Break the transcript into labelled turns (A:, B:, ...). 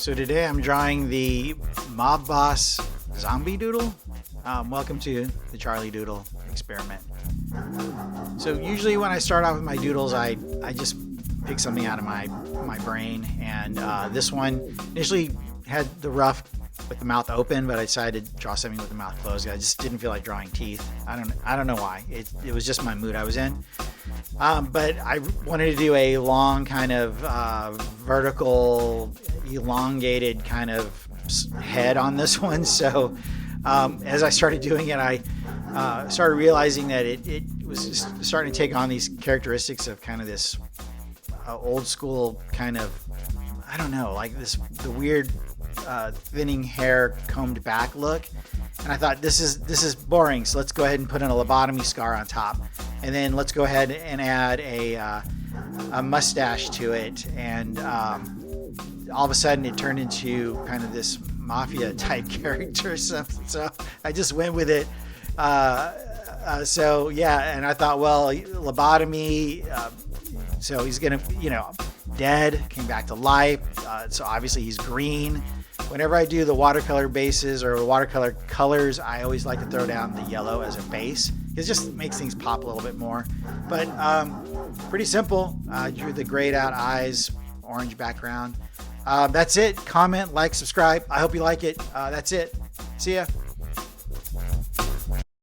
A: So today I'm drawing the mob boss zombie doodle. Welcome to the Charlie Doodle experiment. So usually when I start off with my doodles, I just pick something out of my brain, and this one initially had the rough with the mouth open, but I decided to draw something with the mouth closed. I just didn't feel like drawing teeth. I don't know why. It was just my mood I was in. But I wanted to do a long kind of vertical, elongated kind of head on this one. So as I started doing it, I started realizing that it was just starting to take on these characteristics of kind of this old school kind of, I don't know, like the weird thinning hair combed back look. And I thought, this is boring, so let's go ahead and put in a lobotomy scar on top, and then let's go ahead and add a mustache to it, and all of a sudden it turned into kind of this mafia type character or something. So I just went with it. So yeah, and I thought, well, lobotomy, so he's gonna, dead, came back to life, so obviously he's green. Whenever I do the watercolor bases or the watercolor colors, I always like to throw down the yellow as a base. It just makes things pop a little bit more. But pretty simple. Drew the grayed out eyes, orange background. That's it. Comment, like, subscribe. I hope you like it. That's it. See ya.